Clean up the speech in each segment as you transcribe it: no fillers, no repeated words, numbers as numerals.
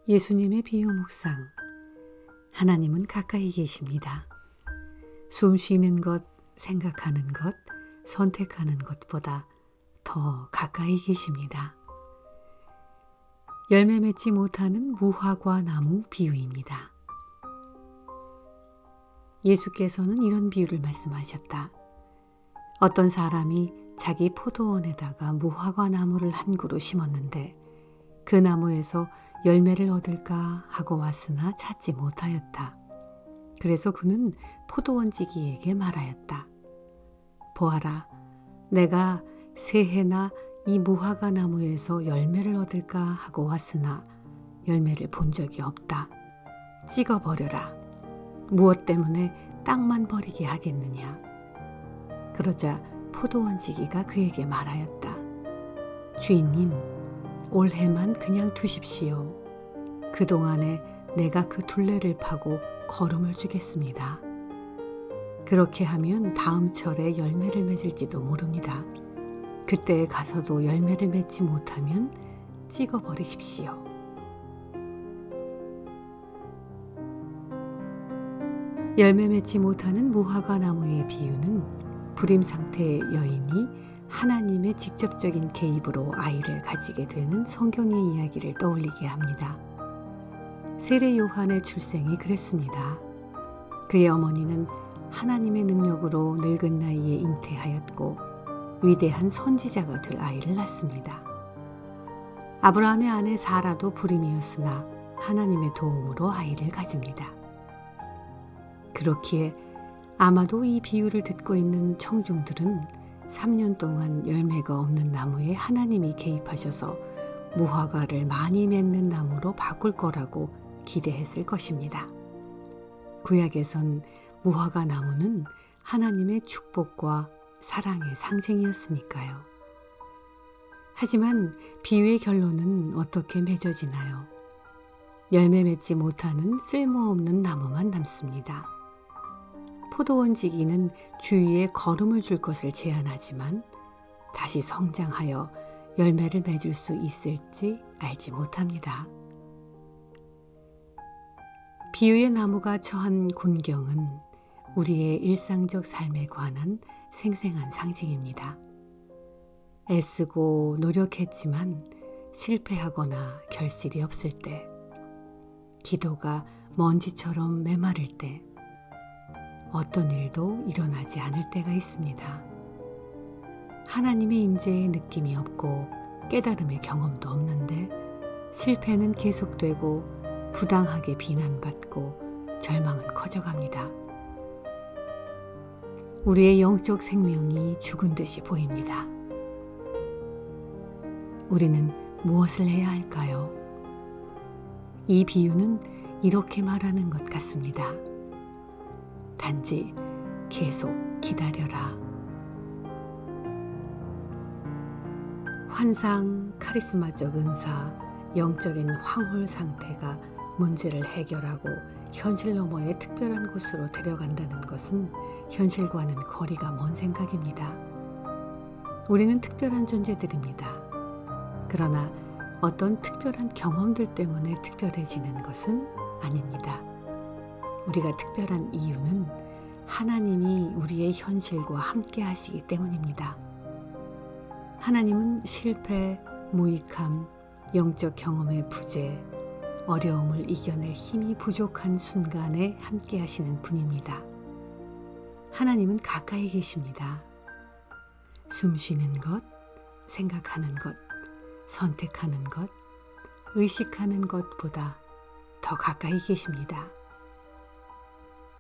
예수님의 비유 묵상. 하나님은 가까이 계십니다. 숨 쉬는 것, 생각하는 것, 선택하는 것보다 더 가까이 계십니다. 열매 맺지 못하는 무화과 나무 비유입니다. 예수께서는 이런 비유를 말씀하셨다. 어떤 사람이 자기 포도원에다가 무화과 나무를 한 그루 심었는데 그 나무에서 열매를 얻을까 하고 왔으나 찾지 못하였다. 그래서 그는 포도원지기에게 말하였다. 보아라, 내가 새해나 이 무화과 나무에서 열매를 얻을까 하고 왔으나 열매를 본 적이 없다. 찍어버려라. 무엇 때문에 땅만 버리게 하겠느냐. 그러자 포도원지기가 그에게 말하였다. 주인님, 올해만 그냥 두십시오. 그동안에 내가 그 둘레를 파고 거름을 주겠습니다. 그렇게 하면 다음 철에 열매를 맺을지도 모릅니다. 그때에 가서도 열매를 맺지 못하면 찍어버리십시오. 열매 맺지 못하는 무화과 나무의 비유는 불임 상태의 여인이 하나님의 직접적인 개입으로 아이를 가지게 되는 성경의 이야기를 떠올리게 합니다. 세례 요한의 출생이 그랬습니다. 그의 어머니는 하나님의 능력으로 늙은 나이에 잉태하였고 위대한 선지자가 될 아이를 낳습니다. 아브라함의 아내 사라도 불임이었으나 하나님의 도움으로 아이를 가집니다. 그렇기에 아마도 이 비유를 듣고 있는 청중들은 3년 동안 열매가 없는 나무에 하나님이 개입하셔서 무화과를 많이 맺는 나무로 바꿀 거라고 기대했을 것입니다. 구약에선 무화과 나무는 하나님의 축복과 사랑의 상징이었으니까요. 하지만 비유의 결론은 어떻게 맺어지나요? 열매 맺지 못하는 쓸모없는 나무만 남습니다. 포도원지기는 주위에 거름을 줄 것을 제안하지만 다시 성장하여 열매를 맺을 수 있을지 알지 못합니다. 비유의 나무가 처한 곤경은 우리의 일상적 삶에 관한 생생한 상징입니다. 애쓰고 노력했지만 실패하거나 결실이 없을 때, 기도가 먼지처럼 메마를 때, 어떤 일도 일어나지 않을 때가 있습니다. 하나님의 임재의 느낌이 없고 깨달음의 경험도 없는데 실패는 계속되고 부당하게 비난받고 절망은 커져갑니다. 우리의 영적 생명이 죽은 듯이 보입니다. 우리는 무엇을 해야 할까요? 이 비유는 이렇게 말하는 것 같습니다. 단지 계속 기다려라. 환상, 카리스마적 은사, 영적인 황홀 상태가 문제를 해결하고 현실 너머의 특별한 곳으로 데려간다는 것은 현실과는 거리가 먼 생각입니다. 우리는 특별한 존재들입니다. 그러나 어떤 특별한 경험들 때문에 특별해지는 것은 아닙니다. 우리가 특별한 이유는 하나님이 우리의 현실과 함께 하시기 때문입니다. 하나님은 실패, 무익함, 영적 경험의 부재, 어려움을 이겨낼 힘이 부족한 순간에 함께 하시는 분입니다. 하나님은 가까이 계십니다. 숨 쉬는 것, 생각하는 것, 선택하는 것, 의식하는 것보다 더 가까이 계십니다.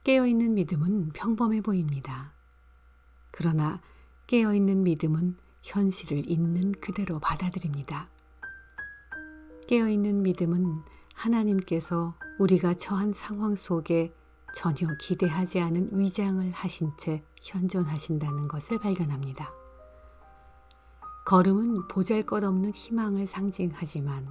깨어있는 믿음은 평범해 보입니다. 그러나 깨어있는 믿음은 현실을 있는 그대로 받아들입니다. 깨어있는 믿음은 하나님께서 우리가 처한 상황 속에 전혀 기대하지 않은 위장을 하신 채 현존하신다는 것을 발견합니다. 걸음은 보잘것없는 희망을 상징하지만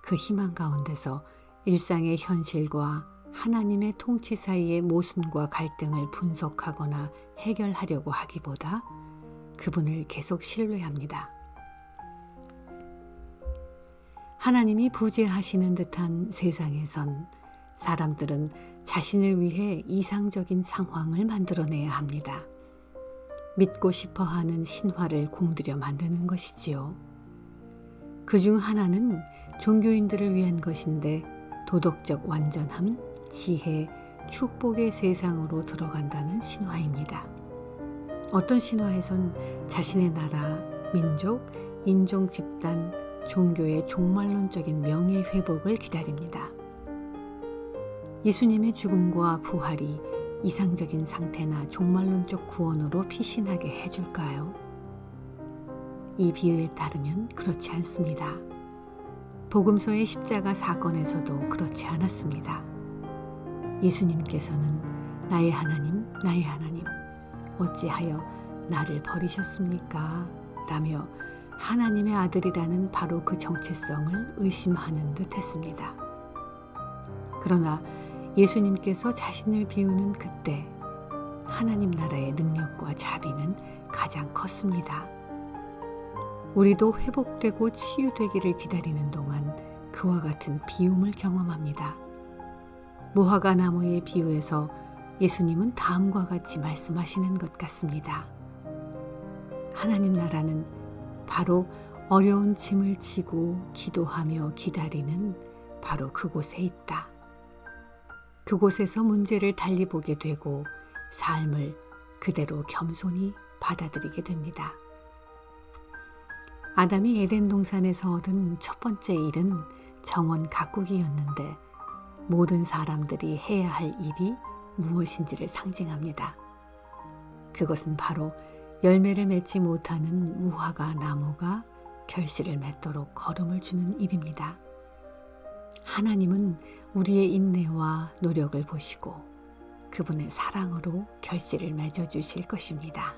그 희망 가운데서 일상의 현실과 하나님의 통치 사이의 모순과 갈등을 분석하거나 해결하려고 하기보다 그분을 계속 신뢰합니다. 하나님이 부재하시는 듯한 세상에선 사람들은 자신을 위해 이상적인 상황을 만들어내야 합니다. 믿고 싶어 하는 신화를 공들여 만드는 것이지요. 그중 하나는 종교인들을 위한 것인데 도덕적 완전함, 지혜, 축복의 세상으로 들어간다는 신화입니다. 어떤 신화에선 자신의 나라, 민족, 인종 집단, 종교의 종말론적인 명예회복을 기다립니다. 예수님의 죽음과 부활이 이상적인 상태나 종말론적 구원으로 피신하게 해줄까요? 이 비유에 따르면 그렇지 않습니다. 복음서의 십자가 사건에서도 그렇지 않았습니다. 예수님께서는 나의 하나님, 나의 하나님, 어찌하여 나를 버리셨습니까? 라며 하나님의 아들이라는 바로 그 정체성을 의심하는 듯 했습니다. 그러나 예수님께서 자신을 비우는 그때 하나님 나라의 능력과 자비는 가장 컸습니다. 우리도 회복되고 치유되기를 기다리는 동안 그와 같은 비움을 경험합니다. 무화과 나무의 비유에서 예수님은 다음과 같이 말씀하시는 것 같습니다. 하나님 나라는 바로 어려운 짐을 지고 기도하며 기다리는 바로 그곳에 있다. 그곳에서 문제를 달리 보게 되고 삶을 그대로 겸손히 받아들이게 됩니다. 아담이 에덴 동산에서 얻은 첫 번째 일은 정원 가꾸기였는데 모든 사람들이 해야 할 일이 무엇인지를 상징합니다. 그것은 바로 열매를 맺지 못하는 무화과 나무가 결실을 맺도록 걸음을 주는 일입니다. 하나님은 우리의 인내와 노력을 보시고 그분의 사랑으로 결실을 맺어주실 것입니다.